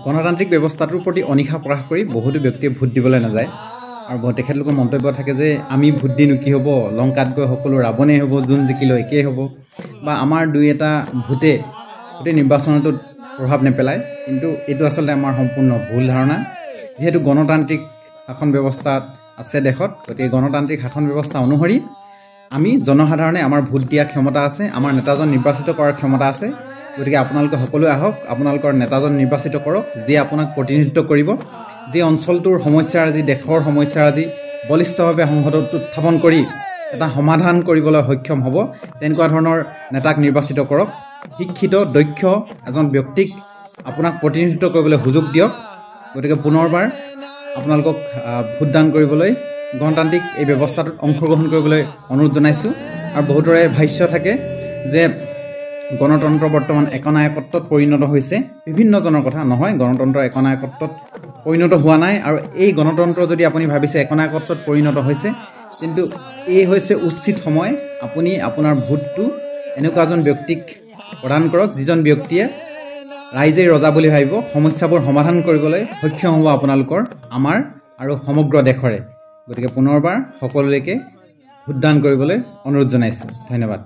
গণতান্ত্ৰিক ব্যৱস্থাটোৰ প্ৰতি অনীহা প্ৰকাশ কৰি বহুতো ব্যক্তিয়ে ভোট দিবলৈ নাযায় আৰু তেখেতলোকৰ মন্তব্য থাকে যে আমি ভোট দিনো কি হ'ব, লংকাত গৈ সকলো ৰাৱণেই হ'ব, যোন জিকিলেও একেই হ'ব, বা আমাৰ দুই এটা ভোটে গোটেই নিৰ্বাচনটোত প্ৰভাৱ নেপেলায়। কিন্তু এইটো আচলতে আমাৰ সম্পূৰ্ণ ভুল ধাৰণা। যিহেতু গণতান্ত্ৰিক শাসন ব্যৱস্থাত আছে দেশত, গতিকে গণতান্ত্ৰিক শাসন ব্যৱস্থা অনুসৰি আমি জনসাধাৰণে আমাৰ ভোট দিয়া ক্ষমতা আছে, আমাৰ নেতাজন নিৰ্বাচিত কৰাৰ ক্ষমতা আছে। গতিকে আপোনালোকে সকলোৱে আহক, আপোনালোকৰ নেতাজন নিৰ্বাচিত কৰক, যিয়ে আপোনাক প্ৰতিনিধিত্ব কৰিব, যি অঞ্চলটোৰ সমস্যাৰাজি, দেশৰ সমস্যাৰাজি বলিষ্ঠভাৱে সংসদত উত্থাপন কৰি এটা সমাধান কৰিবলৈ সক্ষম হ'ব, তেনেকুৱা ধৰণৰ নেতাক নিৰ্বাচিত কৰক। শিক্ষিত দক্ষ এজন ব্যক্তিক আপোনাক প্ৰতিনিধিত্ব কৰিবলৈ সুযোগ দিয়ক। গতিকে পুনৰবাৰ আপোনালোকক ভোটদান কৰিবলৈ, গণতান্ত্ৰিক এই ব্যৱস্থাটোত অংশগ্ৰহণ কৰিবলৈ অনুৰোধ জনাইছোঁ। আৰু বহুতৰে ভাষ্য থাকে যে গণতন্ত্ৰ বৰ্তমান একনায়কত্বত পৰিণত হৈছে। বিভিন্নজনৰ কথা নহয়, গণতন্ত্ৰ একনায়কত্বত পৰিণত হোৱা নাই। আৰু এই গণতন্ত্ৰ যদি আপুনি ভাবিছে একনায়কত্বত পৰিণত হৈছে, কিন্তু এই হৈছে উচিত সময় আপুনি আপোনাৰ ভোটটো এনেকুৱা এজন ব্যক্তিক প্ৰদান কৰক, যিজন ব্যক্তিয়ে ৰাইজে ৰজা বুলি ভাবিব, সমস্যাবোৰ সমাধান কৰিবলৈ সক্ষম হ'ব আপোনালোকৰ, আমাৰ আৰু সমগ্ৰ দেশৰে। গতিকে পুনৰবাৰ সকলোলৈকে ভোটদান কৰিবলৈ অনুৰোধ জনাইছোঁ। ধন্যবাদ।